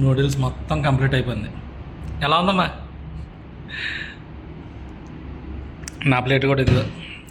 Noodles మొత్తం complete అయిపోయింది. ఎలా ఉందమ్మా? నా ప్లేట్ కూడా ఇదిగో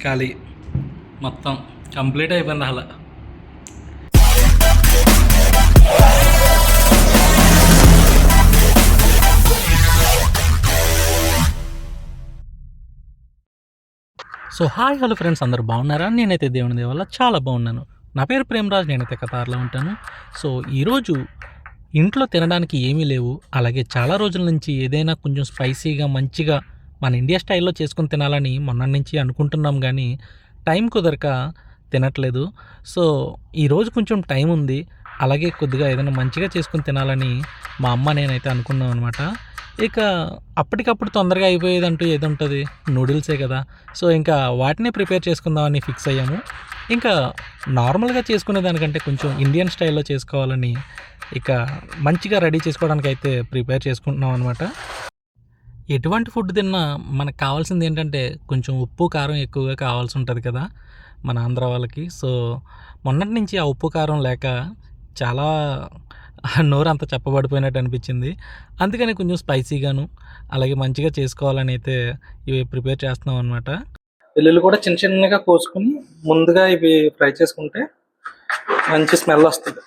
ఖాళీ, మొత్తం కంప్లీట్ అయిపోయింది అలా. సో హాయ్ హలో ఫ్రెండ్స్, అందరూ బాగున్నారా? నేనైతే దేవుని దయ వల్ల చాలా బాగున్నాను. నా పేరు ప్రేమరాజ్, నేనైతే కతార్లో ఉంటాను. సో ఈరోజు ఇంట్లో తినడానికి ఏమీ లేవు, అలాగే చాలా రోజుల నుంచి ఏదైనా కొంచెం స్పైసీగా మంచిగా మన ఇండియా స్టైల్లో చేసుకుని తినాలని మొన్నటి నుంచి అనుకుంటున్నాం, కానీ టైం కుదరక తినట్లేదు. సో ఈరోజు కొంచెం టైం ఉంది, అలాగే కొద్దిగా ఏదైనా మంచిగా చేసుకుని తినాలని మా అమ్మ నేనైతే అనుకున్నాం అనమాట. ఇక అప్పటికప్పుడు తొందరగా అయిపోయేదంటూ ఏది ఉంటుంది? నూడిల్సే కదా. సో ఇంకా వాటినే ప్రిపేర్ చేసుకుందామని ఫిక్స్ అయ్యాము. ఇంకా నార్మల్గా చేసుకునే దానికంటే కొంచెం ఇండియన్ స్టైల్లో చేసుకోవాలని ఇక మంచిగా రెడీ చేసుకోవడానికి అయితే ప్రిపేర్ చేసుకుంటున్నాం అనమాట. ఎటువంటి ఫుడ్ తిన్నా మనకు కావాల్సింది ఏంటంటే కొంచెం ఉప్పు కారం ఎక్కువగా కావాల్సి ఉంటుంది కదా మన ఆంధ్ర వాళ్ళకి. సో మొన్నటి నుంచి ఆ ఉప్పు కారం లేక చాలా నోరంతా చెప్పబడిపోయినట్టు అనిపించింది. అందుకని కొంచెం స్పైసీగాను అలాగే మంచిగా చేసుకోవాలని అయితే ఇవి ప్రిపేర్ చేస్తున్నాం అనమాట. వెల్లుల్లి కూడా చిన్న చిన్నగా కోసుకుని ముందుగా ఇవి ఫ్రై చేసుకుంటే మంచి స్మెల్ వస్తుంది,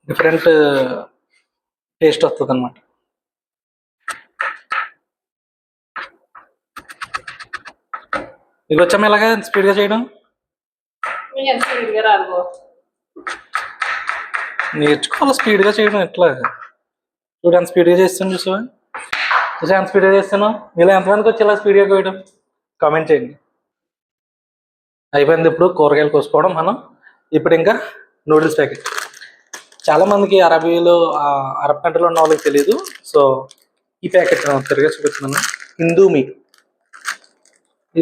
డిఫరెంట్ టేస్ట్ వస్తుంది అనమాట. మీకు వచ్చాము ఎలాగా స్పీడ్గా చేయడం? నేర్చుకోవాలి స్పీడ్గా చేయడం. ఎట్లా చూడు, ఎంత స్పీడ్గా చేస్తాను చూసావా? చూసా ఎంత స్పీడ్గా చేస్తాను. మీరు ఎంతమందికి వచ్చి ఇలా స్పీడ్గా కోయడం కామెంట్ చేయండి. అయిపోయింది ఇప్పుడు కూరగాయలు కోసుకోవడం. మనం ఇప్పుడు ఇంకా నూడిల్స్ ప్యాకెట్. చాలామందికి అరబ్ కంట్రీలో ఉన్న వాళ్ళకి తెలియదు. సో ఈ ప్యాకెట్ తిరిగా చూపిస్తున్నాను. హిందూమీ,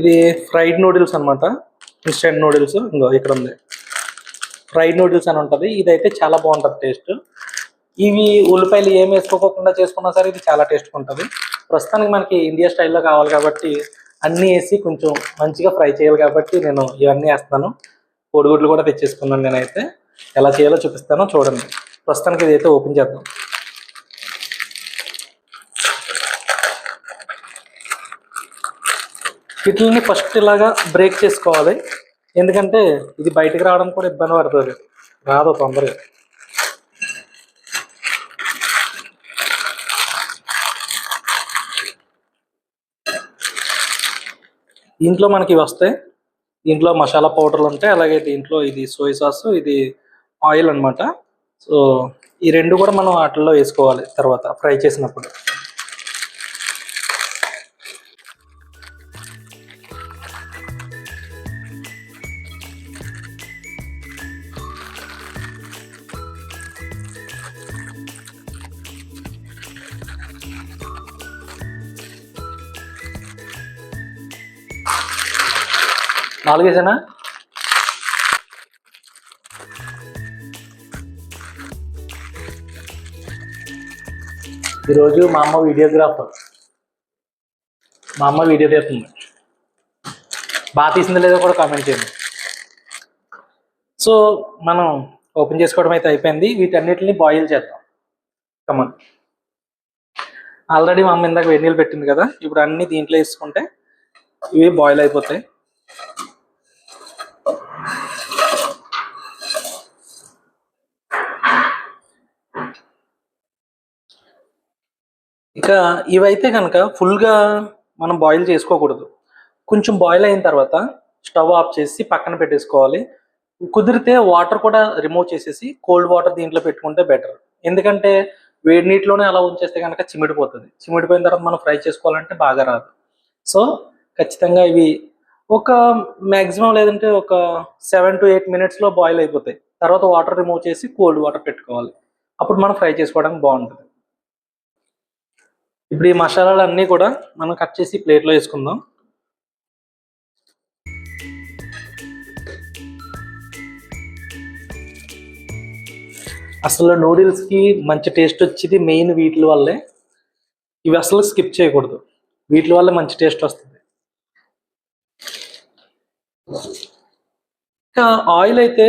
ఇది ఫ్రైడ్ నూడిల్స్ అనమాట. ఇన్స్టెంట్ నూడిల్స్ ఇంకో ఇక్కడ ఉంది, ఫ్రైడ్ నూడిల్స్ అని ఉంటుంది. ఇదైతే చాలా బాగుంటుంది టేస్ట్. ఇవి ఉల్లిపాయలు ఏం వేసుకోకుండా చేసుకున్నా సరే ఇది చాలా టేస్ట్గా ఉంటుంది. ప్రస్తుతానికి మనకి ఇండియా స్టైల్లో కావాలి కాబట్టి అన్నీ వేసి కొంచెం మంచిగా ఫ్రై చేయాలి కాబట్టి నేను ఇవన్నీ వేస్తాను. కోడిగుడ్లు కూడా తెచ్చేసుకున్నాను. నేనైతే ఎలా చేయాలో చూపిస్తానో చూడండి. ప్రస్తుతానికి ఇదైతే ఓపెన్ చేద్దాం. వీటిని ఫస్ట్ ఇలాగా బ్రేక్ చేసుకోవాలి, ఎందుకంటే ఇది బయటకు రావడం కూడా ఇబ్బంది పడుతుంది, రాదు తొందరగా. దీంట్లో మనకి వస్తాయి, దీంట్లో మసాలా పౌడర్లు ఉంటాయి, అలాగే దీంట్లో ఇది సోయా సాస్, ఇది ఆయిల్ అనమాట. సో ఈ రెండు కూడా మనం వాటిల్లో వేసుకోవాలి తర్వాత ఫ్రై చేసినప్పుడు. నాలుగేసేనా? ఈరోజు మా అమ్మ వీడియోగ్రాఫర్, మా అమ్మ వీడియో తీస్తుంది. బాగా తీసింది లేదో కూడా కామెంట్ చేయండి. సో మనం ఓపెన్ చేసుకోవడం అయితే అయిపోయింది. వీటన్నిటిని బాయిల్ చేద్దాం. కమన్, ఆల్రెడీ మా అమ్మ ఇందాక వేడి నీళ్ళు పెట్టింది కదా, ఇప్పుడు అన్ని దీంట్లో వేసుకుంటే ఇవి బాయిల్ అయిపోతాయి. ఇక ఇవైతే కనుక ఫుల్గా మనం బాయిల్ చేసుకోకూడదు. కొంచెం బాయిల్ అయిన తర్వాత స్టవ్ ఆఫ్ చేసి పక్కన పెట్టేసుకోవాలి. కుదిరితే వాటర్ కూడా రిమూవ్ చేసేసి కోల్డ్ వాటర్ దీంట్లో పెట్టుకుంటే బెటర్. ఎందుకంటే వేడి నీటిలోనే అలా ఉంచేస్తే కనుక చిమిడిపోతుంది. చిమిడిపోయిన తర్వాత మనం ఫ్రై చేసుకోవాలంటే బాగా రాదు. సో ఖచ్చితంగా ఇవి ఒక మ్యాక్సిమం లేదంటే ఒక 7 to 8 minutesలో బాయిల్ అయిపోతాయి. తర్వాత వాటర్ రిమూవ్ చేసి కోల్డ్ వాటర్ పెట్టుకోవాలి. అప్పుడు మనం ఫ్రై చేసుకోవడానికి బాగుంటుంది. ఇప్పుడు ఈ మసాలాలు అన్నీ కూడా మనం కట్ చేసి ప్లేట్లో వేసుకుందాం. అసలు నూడిల్స్కి మంచి టేస్ట్ వచ్చేది మెయిన్ వీటి వల్లే. ఇవి అసలు స్కిప్ చేయకూడదు, వీటి వల్ల మంచి టేస్ట్ వస్తుంది. ఇంకా ఆయిల్ అయితే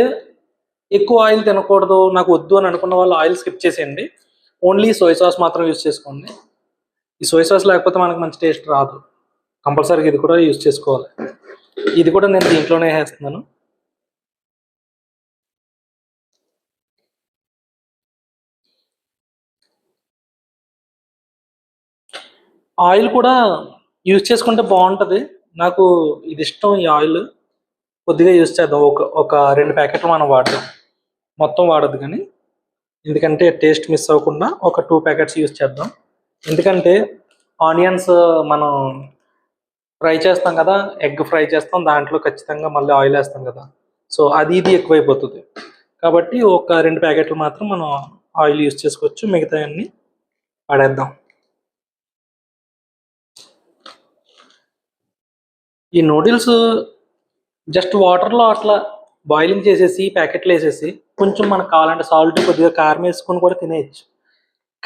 ఎక్కువ ఆయిల్ తినకూడదు, నాకు వద్దు అని అనుకున్న వాళ్ళు ఆయిల్ స్కిప్ చేసేయండి. ఓన్లీ సోయ్ సాస్ మాత్రం యూజ్ చేసుకోండి. ఈ సోయ్ సాస్ లేకపోతే మనకు మంచి టేస్ట్ రాదు. కంపల్సరీగా ఇది కూడా యూజ్ చేసుకోవాలి. ఇది కూడా నేను దీంట్లోనే వేస్తున్నాను. ఆయిల్ కూడా యూజ్ చేసుకుంటే బాగుంటుంది. నాకు ఇది ఇష్టం. ఈ ఆయిల్ కొద్దిగా యూజ్ చేద్దాం. ఒక 2 ప్యాకెట్లు మనం వాడదాం. మొత్తం వాడద్దు కానీ, ఎందుకంటే టేస్ట్ మిస్ అవ్వకుండా ఒక 2 ప్యాకెట్స్ యూజ్ చేద్దాం. ఎందుకంటే ఆనియన్స్ మనం ఫ్రై చేస్తాం కదా, ఎగ్ ఫ్రై చేస్తాం, దాంట్లో ఖచ్చితంగా మళ్ళీ ఆయిల్ వేస్తాం కదా. సో అది ఇది ఎక్కువైపోతుంది. కాబట్టి ఒక 2 ప్యాకెట్లు మాత్రం మనం ఆయిల్ యూజ్ చేసుకోవచ్చు. మిగతా అన్ని పడేద్దాం. ఈ నూడిల్స్ జస్ట్ వాటర్లో అట్లా బాయిలింగ్ చేసేసి ప్యాకెట్లు వేసేసి కొంచెం మనకు కావాలంటే సాల్ట్ కొద్దిగా కారం వేసుకొని కూడా తినేయచ్చు.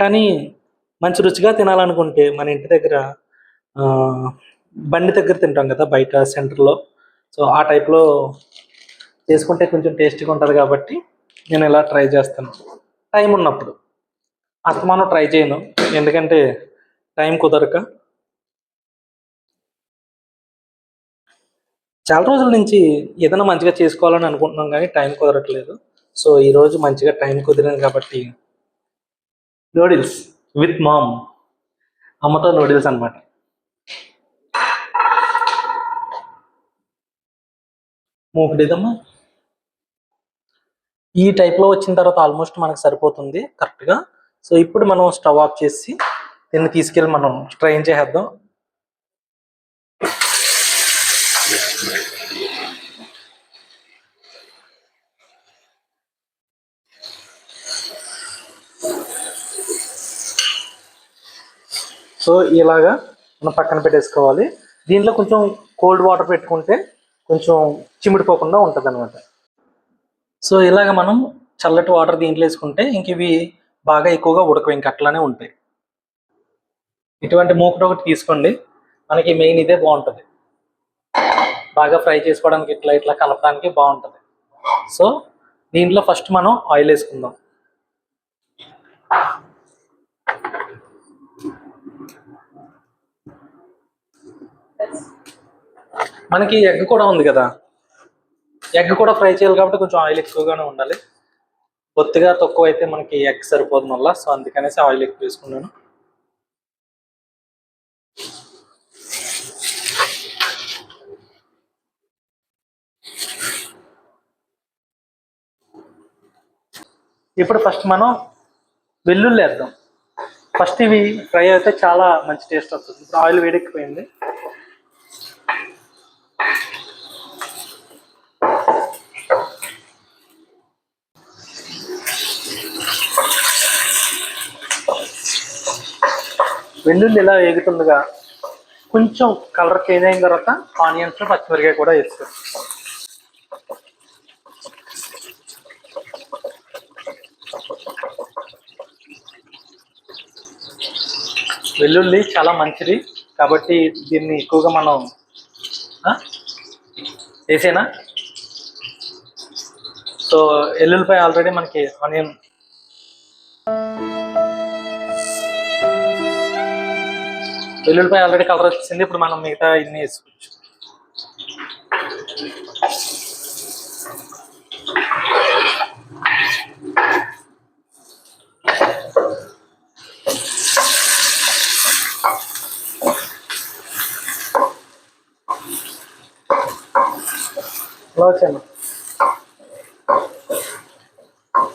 కానీ మంచి రుచిగా తినాలనుకుంటే మన ఇంటి దగ్గర బండి దగ్గర తింటాం కదా, బయట సెంటర్లో. సో ఆ టైప్లో చేసుకుంటే కొంచెం టేస్టీగా ఉంటుంది. కాబట్టి నేను ఇలా ట్రై చేస్తాను టైం ఉన్నప్పుడు. అస్తమానం ట్రై చేయను, ఎందుకంటే టైం కుదరక. చాలా రోజుల నుంచి ఏదైనా మంచిగా చేసుకోవాలని అనుకుంటున్నాం కానీ టైం కుదరట్లేదు. సో ఈరోజు మంచిగా టైం కుదిరింది కాబట్టి నూడిల్స్ విత్ మామ్, అమ్మతో నూడిల్స్ అనమాట. మూకుడిదమ్మా. ఈ టైప్లో వచ్చిన తర్వాత ఆల్మోస్ట్ మనకు సరిపోతుంది కరెక్ట్గా. సో ఇప్పుడు మనం స్టవ్ ఆఫ్ చేసి దీన్ని తీసుకెళ్ళి మనం స్ట్రైన్ చేసేద్దాం. సో ఇలాగా మనం పక్కన పెట్టేసుకోవాలి. దీంట్లో కొంచెం కోల్డ్ వాటర్ పెట్టుకుంటే కొంచెం చిమిడిపోకుండా ఉంటుంది అనమాట. సో ఇలాగ మనం చల్లటి వాటర్ దీంట్లో వేసుకుంటే ఇంక ఇవి బాగా ఎక్కువగా ఉడకవు, ఇంక అట్లానే ఉంటాయి. ఇటువంటి మూకుడు ఒకటి తీసుకోండి. మనకి మెయిన్ ఇదే బాగుంటుంది, బాగా ఫ్రై చేసుకోవడానికి, ఇట్లా ఇట్లా కలపడానికి బాగుంటుంది. సో దీంట్లో ఫస్ట్ మనం ఆయిల్ వేసుకుందాం. మనకి ఎగ్ కూడా ఉంది కదా, ఎగ్ కూడా ఫ్రై చేయాలి కాబట్టి కొంచెం ఆయిల్ ఎక్కువగానే ఉండాలి. బొత్తిగా తక్కువ అయితే మనకి ఎగ్ సరిపోదు మళ్ళా. సో అందుకనేసి ఆయిల్ ఎక్కువ వేసుకున్నాను. ఇప్పుడు ఫస్ట్ మనం వెల్లుల్లి వేద్దాం. ఫస్ట్ ఇవి ఫ్రై అయితే చాలా మంచి టేస్ట్ వస్తుంది. ఇప్పుడు ఆయిల్ వేడెక్కిపోయింది. వెల్లుల్లి ఇలా వేగుతుండగా కొంచెం కలర్ చేంజ్ అయిన తర్వాత ఆనియన్స్, పచ్చిమిరకాయ కూడా వేస్తాం. వెల్లుల్లి చాలా మంచిది కాబట్టి దీన్ని ఎక్కువగా మనం వేసేనా. సో ఎల్లుల్లిపాయ ఆల్రెడీ మనకి ఆనియన్ వెల్లుల్లిపాయ ఆల్రెడీ కలర్ వచ్చింది. ఇప్పుడు మనం మిగతా ఇన్ని వేసుకోవచ్చు. ఇలా వచ్చాను,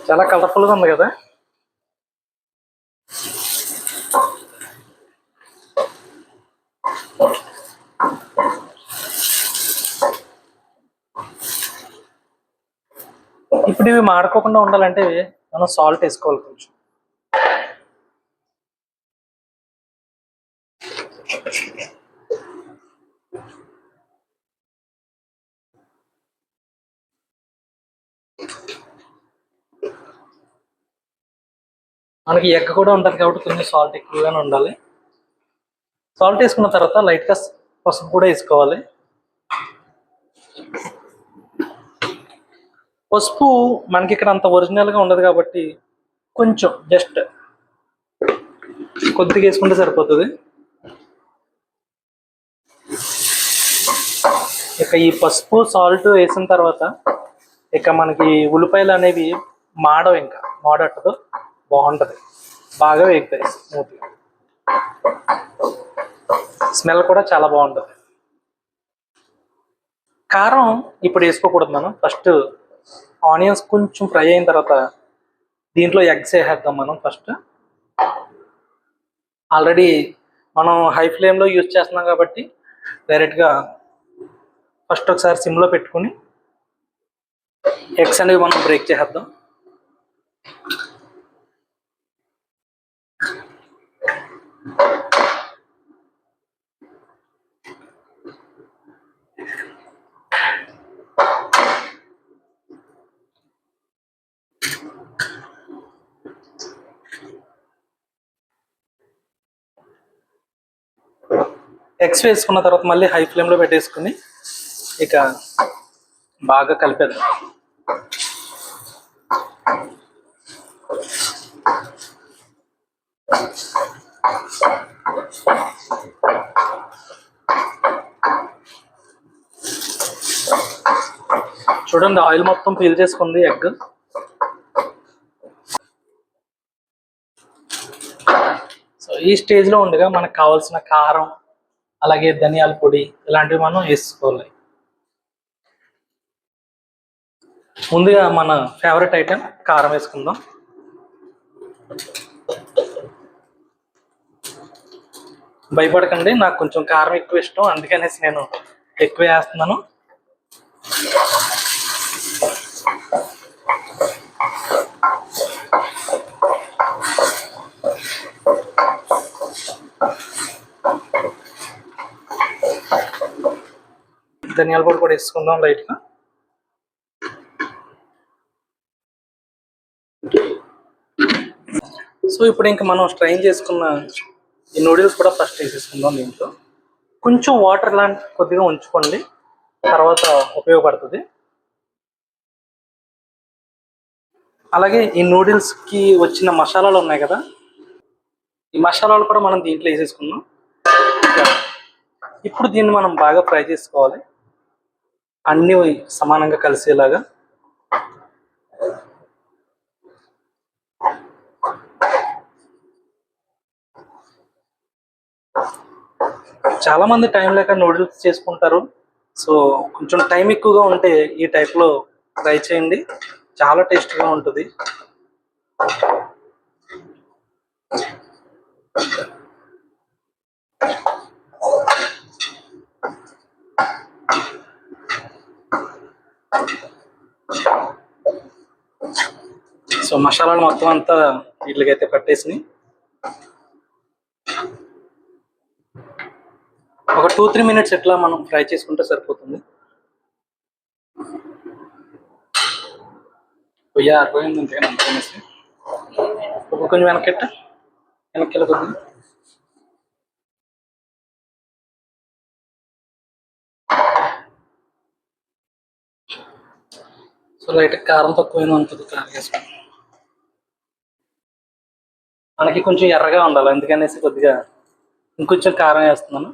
చాలా కలర్ఫుల్గా ఉంది కదా. ఇప్పుడు ఇవి మాడుకోకుండా ఉండాలంటే మనం సాల్ట్ వేసుకోవాలి కొంచెం. మనకి ఎగ్ కూడా ఉంటుంది కాబట్టి కొంచెం సాల్ట్ ఎక్కువగానే ఉండాలి. సాల్ట్ వేసుకున్న తర్వాత లైట్గా పసుపు కూడా వేసుకోవాలి. పసుపు మనకి ఇక్కడ అంత ఒరిజినల్గా ఉండదు కాబట్టి కొంచెం జస్ట్ కొద్దిగా వేసుకుంటే సరిపోతుంది. ఇక ఈ పసుపు సాల్ట్ వేసిన తర్వాత ఇక మనకి ఉల్లిపాయలు అనేవి మాడవు, ఇంకా మాడట్టదు, బాగుంటుంది, బాగా వేగుతాయి స్మూత్గా, స్మెల్ కూడా చాలా బాగుంటుంది. కారం ఇప్పుడు వేసుకోకూడదు, మనం ఫస్ట్ ఆనియన్స్ కొంచెం ఫ్రై అయిన తర్వాత దీంట్లో ఎగ్స్ వేసేద్దాం. మనం ఫస్ట్ ఆల్రెడీ మనం హై ఫ్లేమ్లో యూజ్ చేస్తున్నాం కాబట్టి డైరెక్ట్గా ఫస్ట్ ఒకసారి సిమ్లో పెట్టుకుని ఎగ్స్ అనేవి మనం బ్రేక్ చేసేద్దాం. ఎగ్స్ వేసుకున్న తర్వాత మళ్ళీ హై ఫ్లేమ్లో పెట్టేసుకుని ఇక బాగా కలిపేద్దాం. చూడండి, ఆయిల్ మొత్తం పీల్ చేసుకుంది ఎగ్. సో ఈ స్టేజ్లో ఉండగా మనకు కావాల్సిన కారం అలాగే ధనియాల పొడి ఇలాంటివి మనం వేసుకోవాలి. ముందుగా మన ఫేవరెట్ ఐటెం కారం వేసుకుందాం. భయపడకండి, నాకు కొంచెం కారం ఎక్కువ ఇష్టం, అందుకనేసి నేను ఎక్కువ వేస్తున్నాను. ధనియాల పొడి కూడా వేసుకుందాం లైట్గా. సో ఇప్పుడు ఇంకా మనం స్ట్రైన్ చేసుకున్న ఈ నూడిల్స్ కూడా ఫస్ట్ వేసేసుకుందాం. దీంట్లో కొంచెం వాటర్ లాంటి కొద్దిగా ఉంచుకోండి, తర్వాత ఉపయోగపడుతుంది. అలాగే ఈ నూడిల్స్కి వచ్చిన మసాలాలు ఉన్నాయి కదా, ఈ మసాలాలు కూడా మనం దీంట్లో వేసేసుకుందాం. ఇప్పుడు దీన్ని మనం బాగా ఫ్రై చేసుకోవాలి, అన్నీ సమానంగా కలిసేలాగా. చాలా మంది టైం లేక నూడిల్స్ చేసుకుంటారు. సో కొంచెం టైం ఎక్కువగా ఉంటే ఈ టైప్లో ట్రై చేయండి, చాలా టేస్ట్గా ఉంటుంది. సో మసాలాలు మొత్తం అంతా వీటికైతే పట్టేసి ఒక 2-3 మినిట్స్ ఎట్లా మనం ఫ్రై చేసుకుంటే సరిపోతుంది. పొయ్యి ఆరిపోయింది అంతేనా అనుకునేసి కొంచెం వెనక్కి వెళ్ళిపోతుంది. సో లైట్ కారం తక్కువైనా ఉంటుంది, కారం వేసుకుంటాం. మనకి కొంచెం ఎర్రగా ఉండాలి, అందుకనేసి కొద్దిగా ఇంకొంచెం కారం వేస్తున్నాను.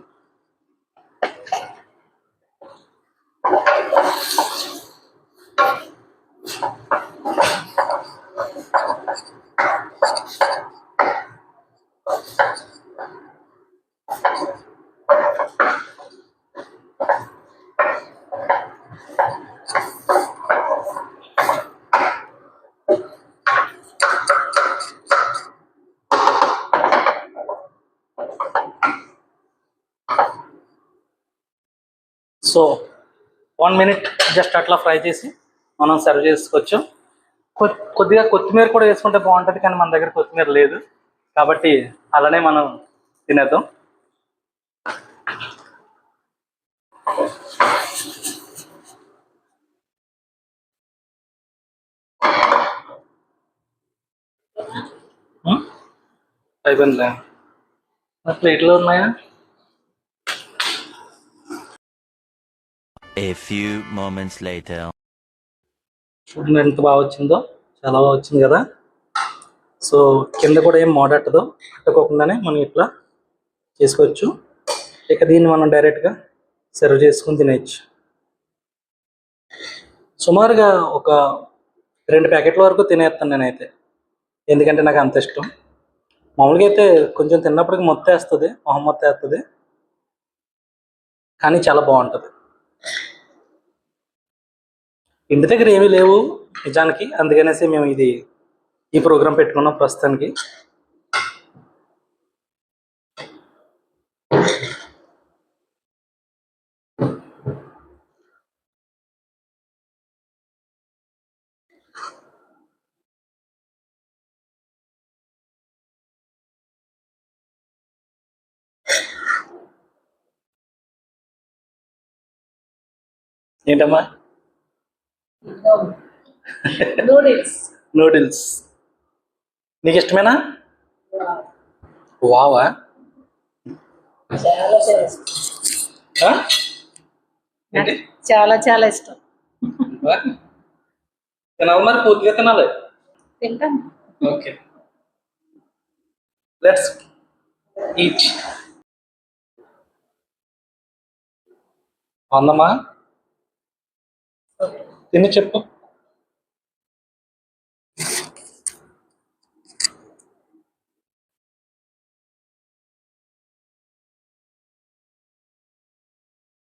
సో 1 మినిట్ జస్ట్ అట్లా ఫ్రై చేసి మనం సర్వ్ చేసుకోవచ్చు. కొద్దిగా కొత్తిమీర కూడా వేసుకుంటే బాగుంటుంది, కానీ మన దగ్గర కొత్తిమీర లేదు కాబట్టి అలానే మనం తినేద్దాం. అయిపోయిందిలే, ప్లేట్లో ఉన్నాయా? A few moments later. చూడండి ఎంత బాగా వచ్చిందో, చాలా బాగా వచ్చింది కదా. సో కింద కూడా ఏం మోడట్టదో, అట్టుకోకుండానే మనం ఇట్లా చేసుకోవచ్చు. ఇక దీన్ని మనం డైరెక్ట్గా సర్వ్ చేసుకుని తినేయచ్చు. సుమారుగా ఒక 2 ప్యాకెట్ల వరకు తినేస్తాను నేనైతే, ఎందుకంటే నాకు అంత ఇష్టం. మామూలుగా అయితే కొంచెం తిన్నప్పటికి మొత్తం వేస్తుంది, కానీ చాలా బాగుంటుంది. ఇంటి దగ్గర ఏమీ లేవు నిజానికి, అందుకనేసి మేము ఈ ప్రోగ్రాం పెట్టుకున్నాం ప్రస్తుతానికి. ఏంటమ్మా? నూడిల్స్ నీకు ఇష్టమేనా? వావా, చాలా చాలా ఇష్టం. తినాలి మరి, పూర్తిగా తినాలి. తింటాం. Okay, let's eat. అందమ్మా తిని చెప్పు.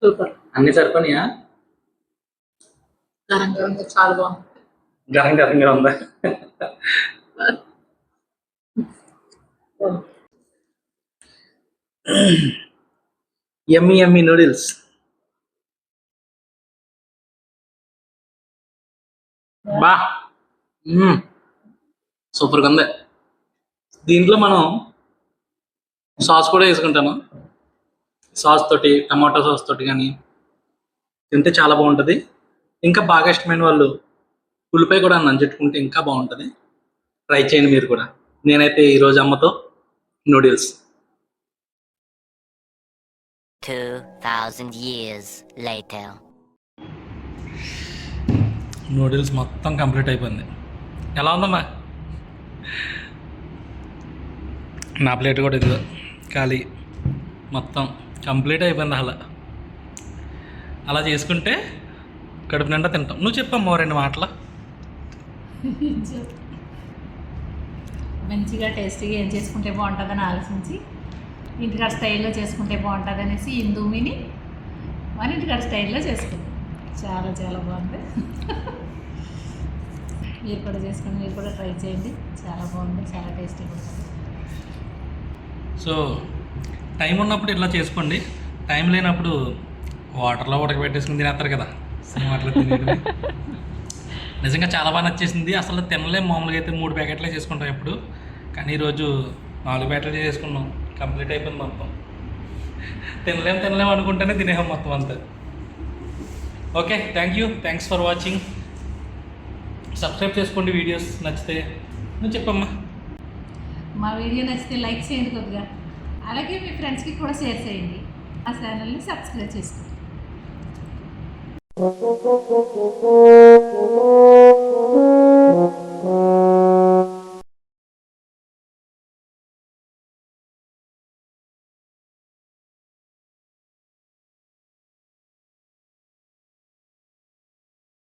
సూపర్. అన్ని సరిపోయా? గరంగా ఉంది, చాలా బాగుంది. గరంగా ఉందా? యమ్మీ నూడిల్స్. బా, సూపర్గా ఉంది. దీంట్లో మనం సాస్ కూడా వేసుకుంటాను. సాస్ తోటి, టమాటో సాస్ తోటి కానీ తింటే చాలా బాగుంటుంది. ఇంకా బాగా ఇష్టమైన వాళ్ళు ఉల్లిపాయ కూడా నంచుకుంటే ఇంకా బాగుంటుంది. ట్రై చేయండి మీరు కూడా. నేనైతే ఈరోజు అమ్మతో నూడిల్స్. 2000 years later. నూడిల్స్ మొత్తం కంప్లీట్ అయిపోయింది. ఎలా ఉందమ్మా? నా ప్లేట్ కూడా ఇదిగో ఖాళీ, మొత్తం కంప్లీట్ అయిపోయింది. అలా చేసుకుంటే కడుపు నిండా తింటాం. నువ్వు చెప్పమ్మా 2 మాటలు. మంచిగా టేస్టీగా ఏం చేసుకుంటే బాగుంటుందని ఆలోచించి ఇంటికాడ స్టైల్లో చేసుకుంటే బాగుంటుంది అనేసి ఇందూమిని మన ఇంటికాడ స్టైల్లో చేసుకుంటాం. చాలా చాలా బాగుంది. మీరు కూడా చేసుకోండి, మీరు కూడా ట్రై చేయండి. చాలా బాగుంది, చాలా టేస్టీగా ఉంటుంది. సో టైం ఉన్నప్పుడు ఇట్లా చేసుకోండి, టైం లేనప్పుడు వాటర్లో ఉడకబెట్టేసుకుని తినేస్తారు కదా, సేమ్ అట్లా తినేది. నిజంగా చాలా బాగా నచ్చేసింది. అసలు తినలేం, మామూలుగా అయితే 3 ప్యాకెట్లే చేసుకుంటాం ఎప్పుడు, కానీ ఈరోజు 4 ప్యాకెట్లు చేసుకున్నాం. కంప్లీట్ అయిపోయింది మొత్తం. తినలేం అనుకుంటేనే తినేసాం మొత్తం అంతా. Okay, thanks for watching. Subscribe చేసుకోండి వీడియోస్ నచ్చితే. నువ్వు చెప్పమ్మా. మా వీడియో నచ్చితే లైక్ చేయండి కొద్దిగా, అలాగే మీ ఫ్రెండ్స్కి కూడా షేర్ చేయండి. ఆ ఛానల్ని సబ్స్క్రైబ్ చేసుకోండి.